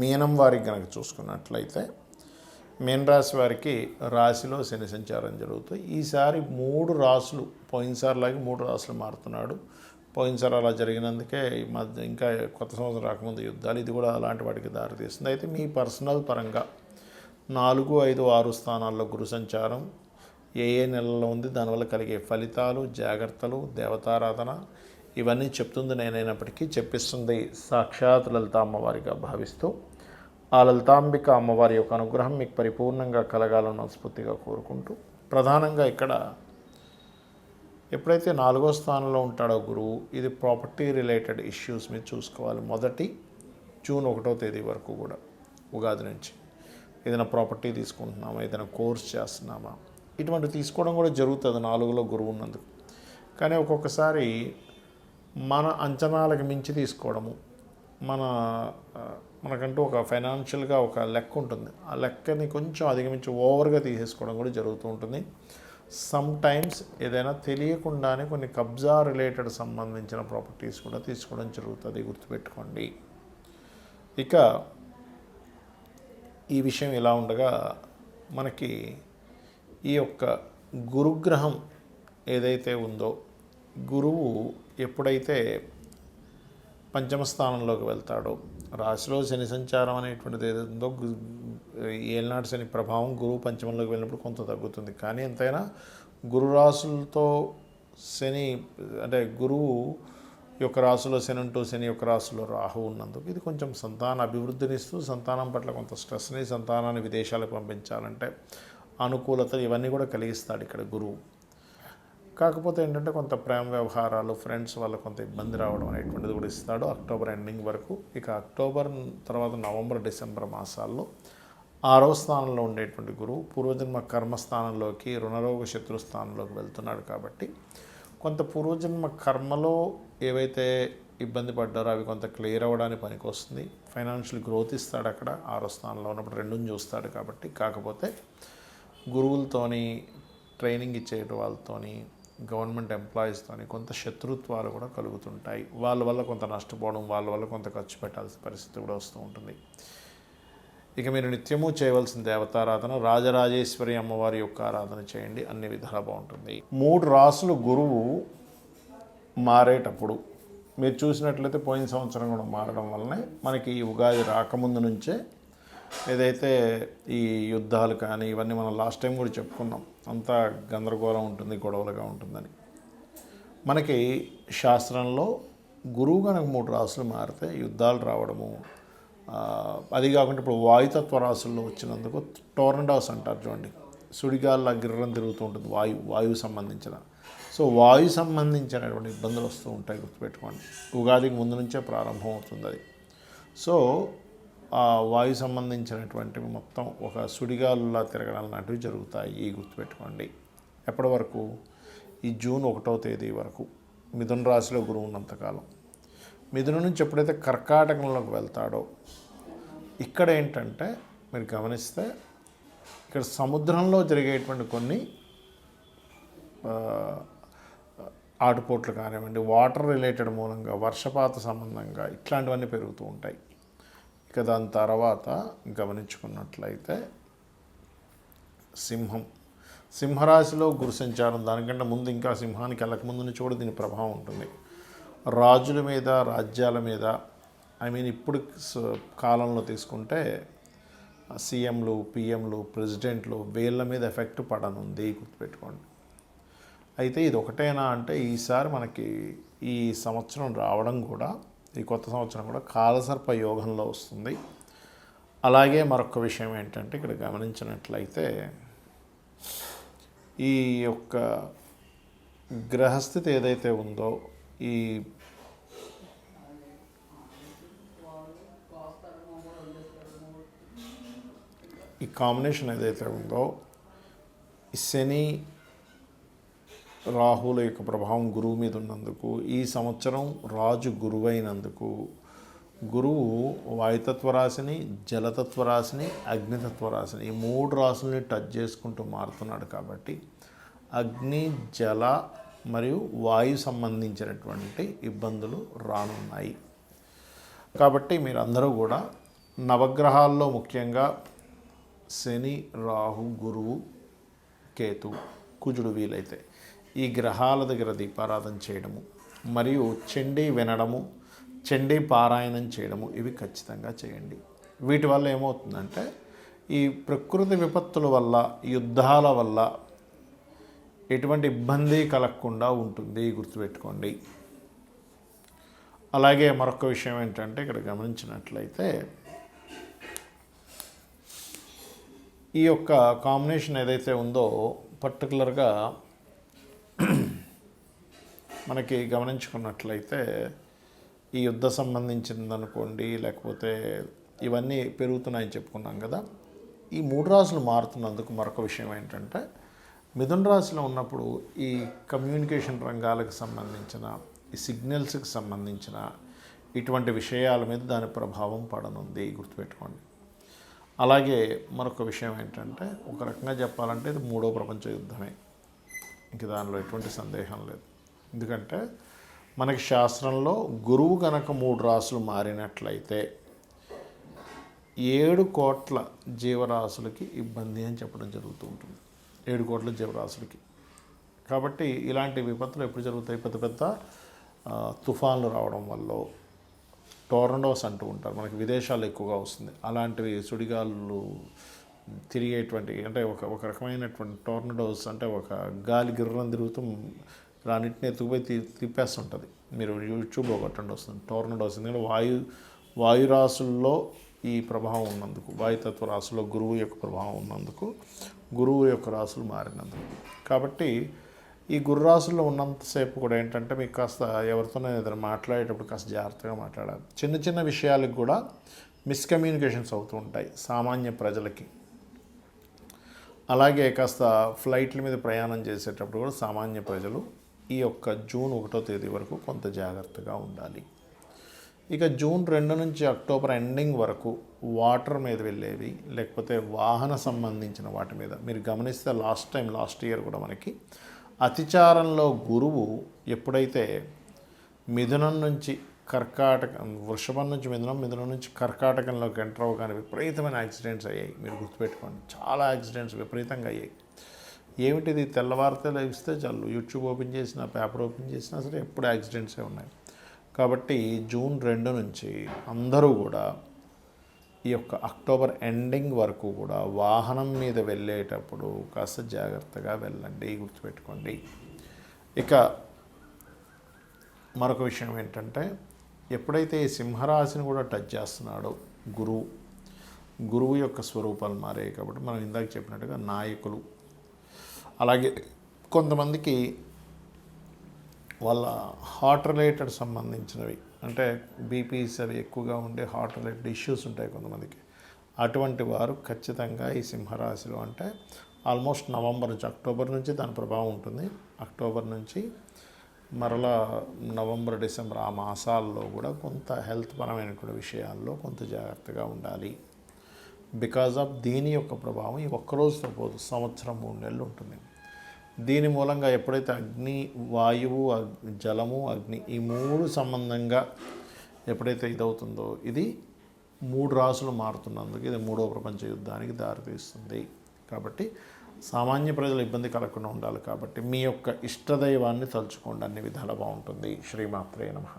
మీనం వారికి కనుక చూసుకున్నట్లయితే మీన రాశి వారికి రాశిలో శని సంచారం జరుగుతుంది. ఈసారి 3 రాసులు, పోయినసారిలాగే 3 రాసులు మారుతున్నాడు. పోయినసారి అలా జరిగినందుకే ఈ మధ్య ఇంకా కొత్త సంవత్సరం రాకముందు యుద్ధాలు, ఇది కూడా అలాంటి వాటికి దారితీస్తుంది. అయితే మీ పర్సనల్ పరంగా 4, 5, 6 స్థానాల్లో గురు సంచారం ఏ నెలలో ఉంది, దానివల్ల కలిగే ఫలితాలు, జాగ్రత్తలు, దేవతారాధన ఇవన్నీ చెప్తుంది నేనైనప్పటికీ చెప్పిస్తుంది సాక్షాత్ లలిత అమ్మవారిగా భావిస్తూ ఆ లలితాంబిక అమ్మవారి యొక్క అనుగ్రహం మీకు పరిపూర్ణంగా కలగాలని మనస్ఫూర్తిగా కోరుకుంటూ, ప్రధానంగా ఇక్కడ ఎప్పుడైతే 4వ స్థానంలో ఉంటాడో గురువు, ఇది ప్రాపర్టీ రిలేటెడ్ ఇష్యూస్ మీరు చూసుకోవాలి. మొదటి జూన్ 1వ తేదీ వరకు కూడా, ఉగాది నుంచి ఏదైనా ప్రాపర్టీ తీసుకుంటున్నామా, ఏదైనా కోర్స్ చేస్తున్నామా, ఇటువంటి తీసుకోవడం కూడా జరుగుతుంది 4లో గురువు ఉన్నందుకు. కానీ ఒక్కొక్కసారి మన అంచనాలకు మించి తీసుకోవడము, మనకంటూ ఒక ఫైనాన్షియల్గా ఒక లెక్క ఉంటుంది, ఆ లెక్కని కొంచెం అధిగమించి ఓవర్గా తీసేసుకోవడం కూడా జరుగుతూ ఉంటుంది. సమ్ టైమ్స్ ఏదైనా తెలియకుండానే కొన్ని కబ్జా రిలేటెడ్ సంబంధించిన ప్రాపర్టీస్ కూడా తీసుకోవడం జరుగుతుంది, గుర్తుపెట్టుకోండి. ఇక ఈ విషయం ఇలా ఉండగా మనకి ఈ యొక్క గురుగ్రహం ఏదైతే ఉందో, గురువు ఎప్పుడైతే పంచమ స్థానంలోకి వెళ్తాడో, రాశిలో శని సంచారం అనేటువంటిది ఏదైతే ఉందో, ఏళ్ళనాటి శని ప్రభావం గురువు పంచమంలోకి వెళ్ళినప్పుడు కొంత తగ్గుతుంది. కానీ ఎంతైనా గురు రాశులతో శని, అంటే గురువు యొక్క రాశిలో శని ఉంటూ శని యొక్క రాశిలో రాహు ఉన్నందుకు ఇది కొంచెం సంతాన అభివృద్ధినిస్తూ, సంతానం పట్ల కొంత స్ట్రెస్ని, సంతానాన్ని విదేశాలకు పంపించాలంటే అనుకూలత ఇవన్నీ కూడా కలిగిస్తాడు ఇక్కడ గురువు. కాకపోతే ఏంటంటే కొంత ప్రేమ వ్యవహారాలు, ఫ్రెండ్స్ వల్ల కొంత ఇబ్బంది రావడం అనేటువంటిది కూడా ఇస్తాడు అక్టోబర్ ఎండింగ్ వరకు. ఇక అక్టోబర్ తర్వాత నవంబర్, డిసెంబర్ మాసాల్లో 6వ స్థానంలో ఉండేటువంటి గురువు పూర్వజన్మ కర్మస్థానంలోకి, రుణరోగ శత్రుస్థానంలోకి వెళ్తున్నాడు. కాబట్టి కొంత పూర్వజన్మ కర్మలో ఏవైతే ఇబ్బంది పడ్డారో అవి కొంత క్లియర్ అవ్వడానికి పనికి వస్తుంది. ఫైనాన్షియల్ గ్రోత్ ఇస్తాడు అక్కడ 6వ స్థానంలో ఉన్నప్పుడు, 2ని చూస్తాడు కాబట్టి. కాకపోతే గురువులతోని, ట్రైనింగ్ ఇచ్చే వాళ్ళతోని, గవర్నమెంట్ ఎంప్లాయీస్తోని కొంత శత్రుత్వాలు కూడా కలుగుతుంటాయి. వాళ్ళ వల్ల కొంత నష్టపోవడం, వాళ్ళ వల్ల కొంత ఖర్చు పెట్టాల్సిన పరిస్థితి కూడా వస్తూ ఉంటుంది. ఇక మీరు నిత్యము చేయవలసిన దేవతారాధన రాజరాజేశ్వరి అమ్మవారి యొక్క ఆరాధన చేయండి, అన్ని విధాలా బాగుంటుంది. 3 రాసులు గురువు మారేటప్పుడు మీరు చూసినట్లయితే పోయిన సంవత్సరం కూడా మారడం వల్లనే మనకి ఈ ఉగాది రాకముందు నుంచే ఏదైతే ఈ యుద్ధాలు కానీ ఇవన్నీ మనం లాస్ట్ టైం కూడా చెప్పుకున్నాం, అంతా గందరగోళం ఉంటుంది, గొడవలుగా ఉంటుందని. మనకి శాస్త్రంలో గురువు కనుక 3 రాసులు మారితే యుద్ధాలు రావడము, అది కాకుండా ఇప్పుడు వాయుతత్వ రాసుల్లో వచ్చినందుకు టోర్నడోస్ అంటారు చూడండి, సుడిగాల్లో గిర్రం తిరుగుతూ ఉంటుంది, వాయువు సంబంధించిన. సో వాయు సంబంధించినటువంటి ఇబ్బందులు వస్తూ ఉంటాయి, గుర్తుపెట్టుకోండి. ఉగాదికి ముందు నుంచే ప్రారంభం అవుతుంది అది. సో ఆ వాయు సంబంధించినటువంటివి మొత్తం ఒక సుడిగాలులా తిరగడం లాంటివి జరుగుతాయి, గుర్తుపెట్టుకోండి. ఎప్పటి వరకు? ఈ జూన్ 1వ తేదీ వరకు మిథున రాశిలో గురువు ఉన్నంతకాలం. మిథున నుంచి ఎప్పుడైతే కర్కాటకంలోకి వెళ్తాడో, ఇక్కడ ఏంటంటే మీరు గమనిస్తే ఇక్కడ సముద్రంలో జరిగేటువంటి కొన్ని ఆటుపోట్లు కానివ్వండి, వాటర్ రిలేటెడ్ మూలంగా, వర్షపాత సంబంధంగా ఇట్లాంటివన్నీ పెరుగుతూ ఉంటాయి. ఇక దాని తర్వాత గమనించుకున్నట్లయితే సింహరాశిలో గురు సంచారం, దానికంటే ముందు ఇంకా సింహానికి వెళ్ళక ముందు నుంచి కూడా దీని ప్రభావం ఉంటుంది. రాజుల మీద, రాజ్యాల మీద, ఇప్పుడు కాలంలో తీసుకుంటే సీఎంలు, పిఎంలు, ప్రెసిడెంట్లు వీళ్ళ మీద ఎఫెక్ట్ పడనుంది, గుర్తుపెట్టుకోండి. అయితే ఇది ఒకటేనా అంటే ఈసారి మనకి ఈ సంవత్సరం రావడం కూడా, ఈ కొత్త సంవత్సరం కూడా కాలసర్ప యోగంలో వస్తుంది. అలాగే మరొక విషయం ఏంటంటే ఇక్కడ గమనించినట్లయితే ఈ యొక్క గ్రహస్థితి ఏదైతే ఉందో, ఈ కాంబినేషన్ ఏదైతే ఉందో, ఈ శని రాహుల యొక్క ప్రభావం గురువు మీద ఉన్నందుకు, ఈ సంవత్సరం రాజు గురువైనందుకు, గురువు వాయుతత్వ రాశిని, జలతత్వ రాశిని, అగ్నితత్వ రాశిని ఈ 3 రాశుల్ని టచ్ చేసుకుంటూ మారుతున్నాడు. కాబట్టి అగ్ని, జల మరియు వాయు సంబంధించినటువంటి ఇబ్బందులు రానున్నాయి. కాబట్టి మీరందరూ కూడా నవగ్రహాల్లో ముఖ్యంగా శని, రాహు, గురువు, కేతు, కుజుడు వీలైతే ఈ గ్రహాల దగ్గర దీపారాధన చేయడము మరియు చండీ వినడము, చండీ పారాయణం చేయడము ఇవి ఖచ్చితంగా చేయండి. వీటి వల్ల ఏమవుతుందంటే ఈ ప్రకృతి విపత్తుల వల్ల, యుద్ధాల వల్ల ఎటువంటి ఇబ్బంది కలగకుండా ఉంటుంది, గుర్తుపెట్టుకోండి. అలాగే మరొక విషయం ఏంటంటే ఇక్కడ గమనించినట్లయితే ఈ యొక్క కాంబినేషన్ ఏదైతే ఉందో పర్టికులర్గా మనకి గమనించుకున్నట్లయితే ఈ యుద్ధ సంబంధించిందనుకోండి, లేకపోతే ఇవన్నీ పెరుగుతున్నాయని చెప్పుకున్నాం కదా. ఈ 3 రాశులు మారుతున్నందుకు మరొక విషయం ఏంటంటే మిథున రాశిలో ఉన్నప్పుడు ఈ కమ్యూనికేషన్ రంగాలకు సంబంధించిన, ఈ సిగ్నల్స్కి సంబంధించిన ఇటువంటి విషయాల మీద దాని ప్రభావం పడనుంది, గుర్తుపెట్టుకోండి. అలాగే మరొక విషయం ఏంటంటే ఒక రకంగా చెప్పాలంటే ఇది 3వ ప్రపంచ యుద్ధమే, ఇంక దానిలో ఎటువంటి సందేహం లేదు. ఎందుకంటే మనకి శాస్త్రంలో గురువు కనుక 3 రాశులు మారినట్లయితే 7 కోట్ల జీవరాశులకి ఇబ్బంది అని చెప్పడం జరుగుతూ ఉంటుంది. 7 కోట్ల జీవరాశులకి. కాబట్టి ఇలాంటి విపత్తులు ఎప్పుడు జరుగుతాయి? పెద్ద పెద్ద తుఫాన్లు రావడం వల్ల, టోర్నడోస్ అంటూ ఉంటారు, మనకి విదేశాల్లో ఎక్కువగా వస్తుంది. అలాంటివి సుడిగాలు తిరిగేటువంటి, అంటే ఒక రకమైనటువంటి టోర్నడోస్, అంటే ఒక గాలి గిర్రం తిరుగుతూ రాన్నింటిని ఎత్తుకుపోయి తిప్పేస్తుంటుంది. మీరు యూట్యూబ్లో కొట్టండి వస్తుంది టోర్నడోస్. ఎందుకంటే వాయురాశుల్లో ఈ ప్రభావం ఉన్నందుకు, వాయుతత్వ రాశుల్లో గురువు యొక్క ప్రభావం ఉన్నందుకు, గురువు యొక్క రాశులు మారినందుకు. కాబట్టి ఈ గురు రాశుల్లో ఉన్నంతసేపు కూడా ఏంటంటే మీకు కాస్త ఎవరితోనో ఏదైనా మాట్లాడేటప్పుడు కాస్త జాగ్రత్తగా మాట్లాడాలి. చిన్న చిన్న విషయాలకు కూడా మిస్కమ్యూనికేషన్స్ అవుతూ ఉంటాయి సామాన్య ప్రజలకి. అలాగే కాస్త ఫ్లైట్ల మీద ప్రయాణం చేసేటప్పుడు కూడా సామాన్య ప్రజలు ఈ యొక్క జూన్ 1వ తేదీ వరకు కొంత జాగ్రత్తగా ఉండాలి. ఇక జూన్ 2 నుంచి అక్టోబర్ ఎండింగ్ వరకు వాటర్ మీద వెళ్ళేవి, లేకపోతే వాహన సంబంధించిన వాటి మీద మీరు గమనిస్తే లాస్ట్ ఇయర్ కూడా మనకి అతిచారంలో గురువు ఎప్పుడైతే మిథునం నుంచి వృషభం నుంచి మిథునం నుంచి కర్కాటకంలోకి ఎంటర్ అవ్వగానే విపరీతమైన యాక్సిడెంట్స్ అయ్యాయి. మీరు గుర్తుపెట్టుకోండి, చాలా యాక్సిడెంట్స్ విపరీతంగా అయ్యాయి. ఏమిటిది? తెల్లవారితే లేస్తే చాలు యూట్యూబ్ ఓపెన్ చేసినా, పేపర్ ఓపెన్ చేసినా సరే ఎప్పుడు యాక్సిడెంట్సే ఉన్నాయి. కాబట్టి జూన్ 2 నుంచి అందరూ కూడా ఈ యొక్క అక్టోబర్ ఎండింగ్ వరకు కూడా వాహనం మీద వెళ్ళేటప్పుడు కాస్త జాగ్రత్తగా వెళ్ళండి, గుర్తుపెట్టుకోండి. ఇక మరొక విషయం ఏంటంటే ఎప్పుడైతే ఈ సింహరాశిని కూడా టచ్ చేస్తున్నాడో గురువు యొక్క స్వరూపాలు మారాయి. కాబట్టి మనం ఇందాక చెప్పినట్టుగా నాయకులు, అలాగే కొంతమందికి వాళ్ళ హార్ట్ రిలేటెడ్ సంబంధించినవి, అంటే బీపీస్ అవి ఎక్కువగా ఉండే హార్ట్ రిలేటెడ్ ఇష్యూస్ ఉంటాయి కొంతమందికి. అటువంటి వారు ఖచ్చితంగా ఈ సింహరాశిలో, అంటే ఆల్మోస్ట్ నవంబర్ నుంచి, అక్టోబర్ నుంచి దాని ప్రభావం ఉంటుంది. అక్టోబర్ నుంచి మరలా నవంబర్, డిసెంబర్ ఆ మాసాల్లో కూడా కొంత హెల్త్ పరమైనటువంటి విషయాల్లో కొంత జాగ్రత్తగా ఉండాలి. బికాజ్ ఆఫ్ దీని యొక్క ప్రభావం ఈ ఒక్కరోజుతో పోదు, సంవత్సరం 3 నెలలు ఉంటుంది. దీని మూలంగా ఎప్పుడైతే అగ్ని, వాయువు, జలము, అగ్ని ఈ 3 సంబంధంగా ఎప్పుడైతే ఇదవుతుందో ఇది 3 రాశులు మారుతున్నందుకు ఇది 3వ ప్రపంచ యుద్ధానికి దారితీస్తుంది. కాబట్టి సామాన్య ప్రజలు ఇబ్బంది కలగకుండా ఉండాలి. కాబట్టి మీ యొక్క ఇష్టదైవాన్ని తలుచుకోండి, అన్ని విధాలా బాగుంటుంది. శ్రీమాత్రే నమః.